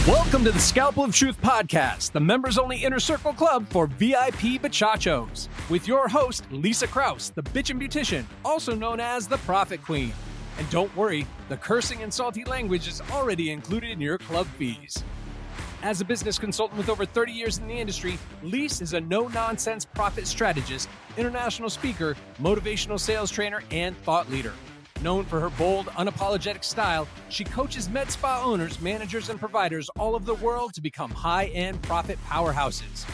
Welcome to the Scalpel of Truth podcast, the members-only inner circle club for VIP bachachos, with your host, Lisa Krause, the bitchin' beautician, also known as the Profit Queen. And don't worry, the cursing and salty language is already included in your club fees. As a business consultant with over 30 years in the industry, Lisa is a no-nonsense profit strategist, international speaker, motivational sales trainer, and thought leader. Known for her bold, unapologetic style, she coaches med spa owners, managers, and providers all over the world to become high-end profit powerhouses.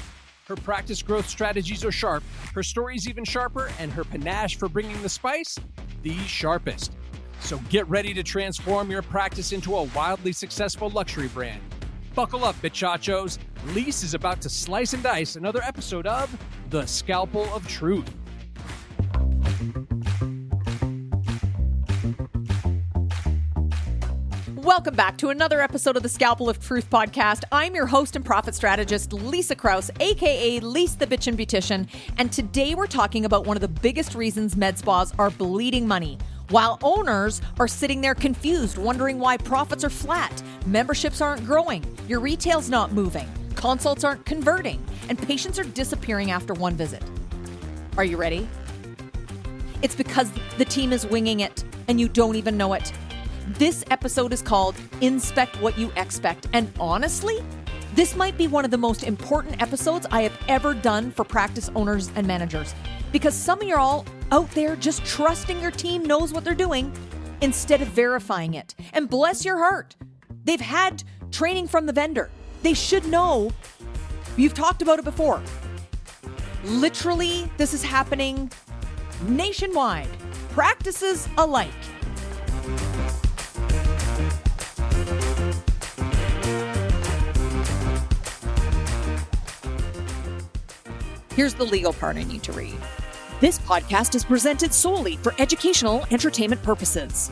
Her practice growth strategies are sharp, her stories even sharper, and her panache for bringing the spice, the sharpest. So get ready to transform your practice into a wildly successful luxury brand. Buckle up, bachachos. Lisa is about to slice and dice another episode of The Scalpel of Truth. Welcome back to another episode of the Scalpel of Truth podcast. I'm your host and profit strategist, Lisa Krause, aka Lisa the Bitchin' Beautician, and today we're talking about one of the biggest reasons med spas are bleeding money, while owners are sitting there confused, wondering why profits are flat, memberships aren't growing, your retail's not moving, consults aren't converting, and patients are disappearing after one visit. Are you ready? It's because the team is winging it, and you don't even know it. This episode is called Inspect What You Expect, and honestly, this might be one of the most important episodes I have ever done for practice owners and managers, because some of you are all out there just trusting your team knows what they're doing instead of verifying it. And bless your heart, they've had training from the vendor. They should know. You've talked about it before. Literally, this is happening nationwide, practices alike. Here's the legal part I need to read. This podcast is presented solely for educational entertainment purposes.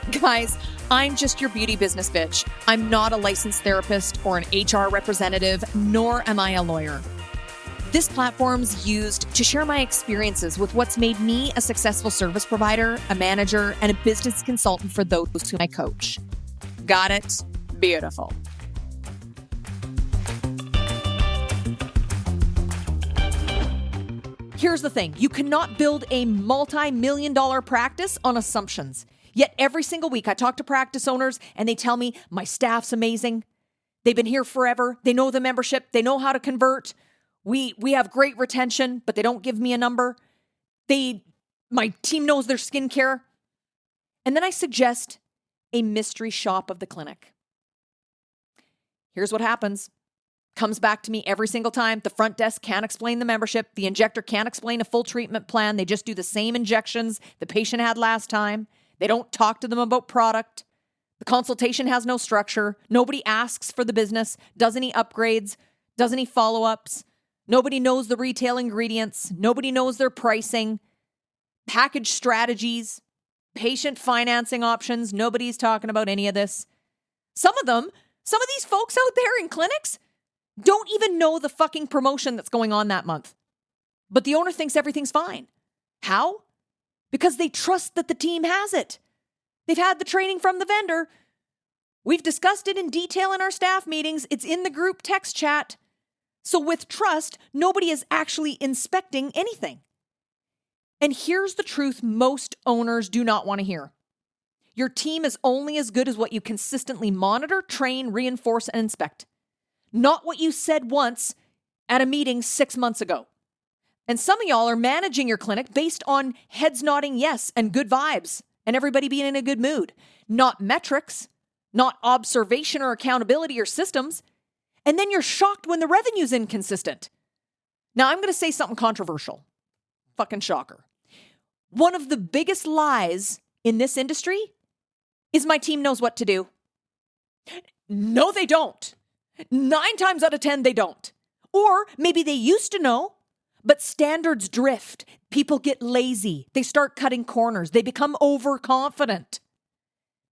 Guys, I'm just your beauty business bitch. I'm not a licensed therapist or an HR representative, nor am I a lawyer. This platform's used to share my experiences with what's made me a successful service provider, a manager, and a business consultant for those whom I coach. Got it? Beautiful. Here's the thing. You cannot build a multi-million-dollar practice on assumptions. Yet every single week I talk to practice owners and they tell me my staff's amazing. They've been here forever. They know the membership. They know how to convert. We have great retention, but they don't give me a number. My team knows their skincare. And then I suggest a mystery shop of the clinic. Here's what happens. Comes back to me every single time. The front desk can't explain the membership. The injector can't explain a full treatment plan. They just do the same injections the patient had last time. They don't talk to them about product. The consultation has no structure. Nobody asks for the business, does any upgrades, does any follow-ups. Nobody knows the retail ingredients. Nobody knows their pricing, package strategies, patient financing options. Nobody's talking about any of this. Some of these folks out there in clinics don't even know the fucking promotion that's going on that month. But the owner thinks everything's fine. How? Because they trust that the team has it. They've had the training from the vendor. We've discussed it in detail in our staff meetings. It's in the group text chat. So with trust, nobody is actually inspecting anything. And here's the truth most owners do not want to hear. Your team is only as good as what you consistently monitor, train, reinforce, and inspect. Not what you said once at a meeting 6 months ago. And some of y'all are managing your clinic based on heads nodding yes and good vibes and everybody being in a good mood. Not metrics, not observation or accountability or systems. And then you're shocked when the revenue's inconsistent. Now I'm going to say something controversial. Fucking shocker. One of the biggest lies in this industry is my team knows what to do. No, they don't. 9 times out of 10, they don't. Or maybe they used to know, but standards drift. People get lazy. They start cutting corners. They become overconfident.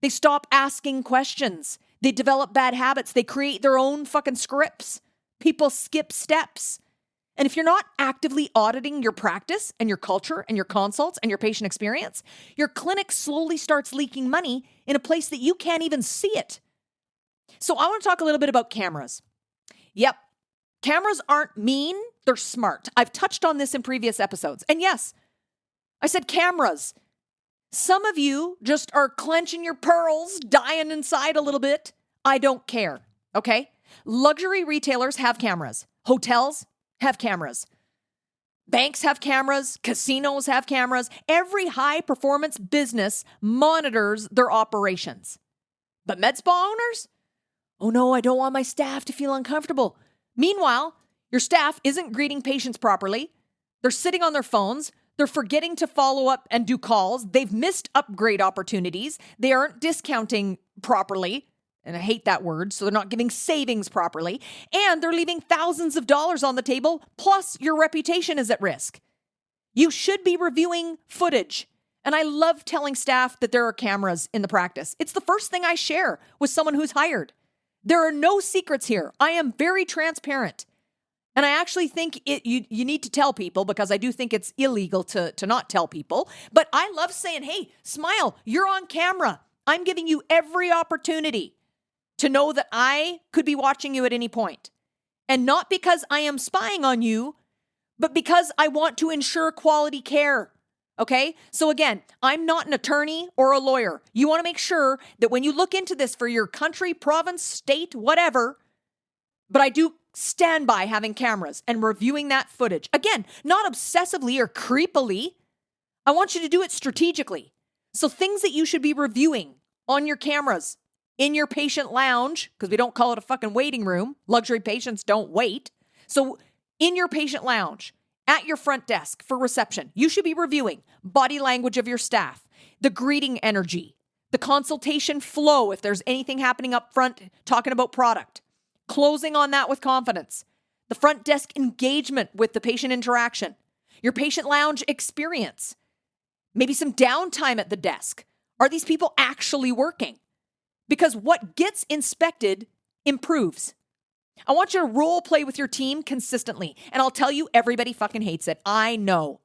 They stop asking questions. They develop bad habits. They create their own fucking scripts. People skip steps. And if you're not actively auditing your practice and your culture and your consults and your patient experience, your clinic slowly starts leaking money in a place that you can't even see it. So I want to talk a little bit about cameras. Yep, cameras aren't mean, they're smart. I've touched on this in previous episodes. And yes, I said cameras. Some of you just are clenching your pearls, dying inside a little bit. I don't care, okay? Luxury retailers have cameras. Hotels have cameras. Banks have cameras. Casinos have cameras. Every high-performance business monitors their operations. But med spa owners? Oh no, I don't want my staff to feel uncomfortable. Meanwhile, your staff isn't greeting patients properly. They're sitting on their phones. They're forgetting to follow up and do calls. They've missed upgrade opportunities. They aren't discounting properly. And I hate that word. So they're not giving savings properly. And they're leaving thousands of dollars on the table. Plus, your reputation is at risk. You should be reviewing footage. And I love telling staff that there are cameras in the practice. It's the first thing I share with someone who's hired. There are no secrets here. I am very transparent. And I actually think you need to tell people, because I do think it's illegal to not tell people. But I love saying, hey, smile, you're on camera. I'm giving you every opportunity to know that I could be watching you at any point. And not because I am spying on you, but because I want to ensure quality care. Okay? So again, I'm not an attorney or a lawyer. You want to make sure that when you look into this for your country, province, state, whatever, but I do stand by having cameras and reviewing that footage. Again, not obsessively or creepily. I want you to do it strategically. So things that you should be reviewing on your cameras, in your patient lounge, because we don't call it a fucking waiting room. Luxury patients don't wait. So in your patient lounge, at your front desk for reception, you should be reviewing body language of your staff, the greeting energy, the consultation flow, if there's anything happening up front, talking about product, closing on that with confidence, the front desk engagement with the patient interaction, your patient lounge experience, maybe some downtime at the desk. Are these people actually working? Because what gets inspected improves. I want you to role play with your team consistently. And I'll tell you, everybody fucking hates it. I know.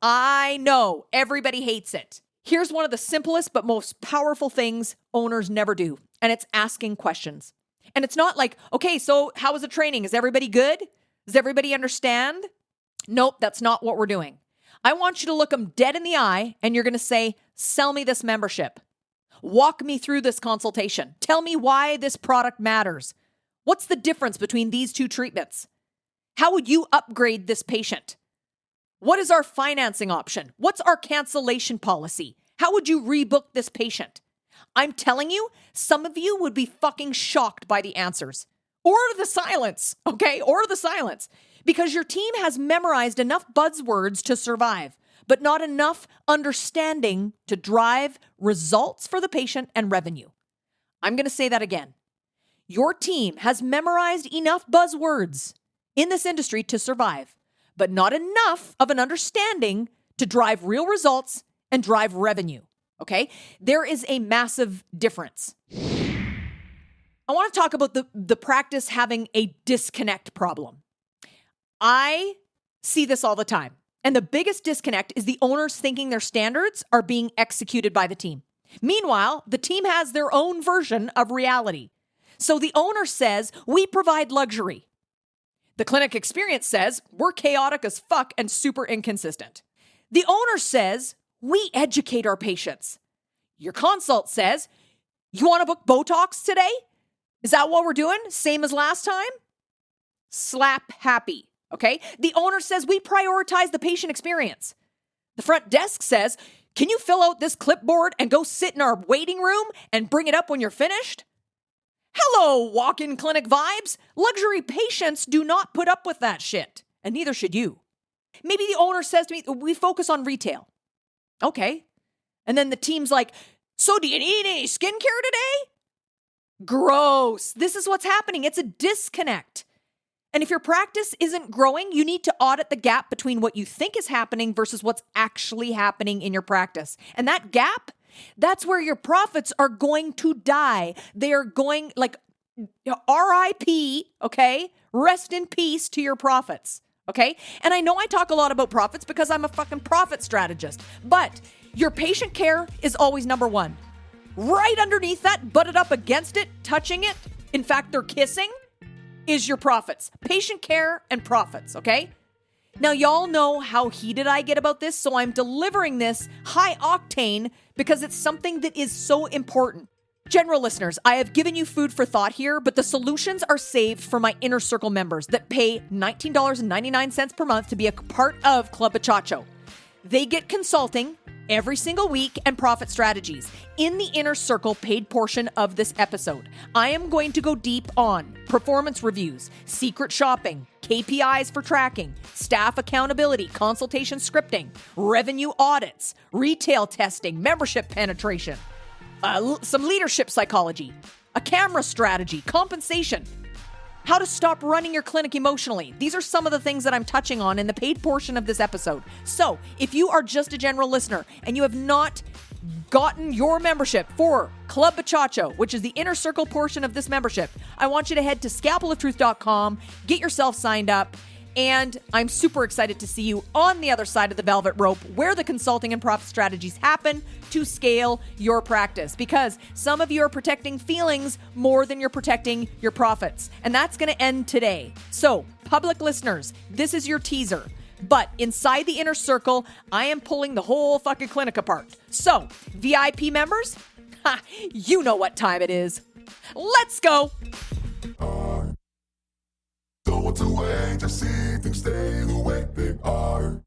Everybody hates it. Here's one of the simplest but most powerful things owners never do. And it's asking questions. And it's not like, okay, so how was the training? Is everybody good? Does everybody understand? Nope, that's not what we're doing. I want you to look them dead in the eye and you're going to say, sell me this membership. Walk me through this consultation. Tell me why this product matters. What's the difference between these two treatments? How would you upgrade this patient? What is our financing option? What's our cancellation policy? How would you rebook this patient? I'm telling you, some of you would be fucking shocked by the answers. Or the silence, okay? Or the silence. Because your team has memorized enough buzzwords to survive, but not enough understanding to drive results for the patient and revenue. I'm going to say that again. Your team has memorized enough buzzwords in this industry to survive, but not enough of an understanding to drive real results and drive revenue. Okay? There is a massive difference. I want to talk about the practice having a disconnect problem. I see this all the time. And the biggest disconnect is the owners thinking their standards are being executed by the team. Meanwhile, the team has their own version of reality. So the owner says, we provide luxury. The clinic experience says, we're chaotic as fuck and super inconsistent. The owner says, we educate our patients. Your consult says, you want to book Botox today? Is that what we're doing? Same as last time? Slap happy, okay? The owner says, we prioritize the patient experience. The front desk says, can you fill out this clipboard and go sit in our waiting room and bring it up when you're finished? Hello, walk-in clinic vibes. Luxury patients do not put up with that shit, and neither should you. Maybe the owner says to me, we focus on retail. Okay. And then the team's like, so do you need any skincare today? Gross. This is what's happening. It's a disconnect. And if your practice isn't growing, you need to audit the gap between what you think is happening versus what's actually happening in your practice. And that gap, that's where your profits are going to die. They are going like RIP, okay? Rest in peace to your profits, okay? And I know I talk a lot about profits because I'm a fucking profit strategist, but your patient care is always number one. Right underneath that, butted up against it, touching it, in fact, they're kissing, is your profits. Patient care and profits, okay? Now, y'all know how heated I get about this, so I'm delivering this high octane because it's something that is so important. General listeners, I have given you food for thought here, but the solutions are saved for my Inner Circle members that pay $19.99 per month to be a part of Club Bachacho. They get consulting every single week and profit strategies in the Inner Circle paid portion of this episode. I am going to go deep on performance reviews, secret shopping, KPIs for tracking, staff accountability, consultation scripting, revenue audits, retail testing, membership penetration, some leadership psychology, a camera strategy, compensation, how to stop running your clinic emotionally. These are some of the things that I'm touching on in the paid portion of this episode. So if you are just a general listener and you have not gotten your membership for Club Bachacho, which is the Inner Circle portion of this membership, I want you to head to scalpelotruth.com, get yourself signed up, and I'm super excited to see you on the other side of the velvet rope where the consulting and profit strategies happen to scale your practice, because some of you are protecting feelings more than you're protecting your profits. And that's going to end today. So, public listeners, this is your teaser. But inside the Inner Circle, I am pulling the whole fucking clinic apart. So, VIP members, you know what time it is. Let's go. Don't want to wait to see things stay the way they are.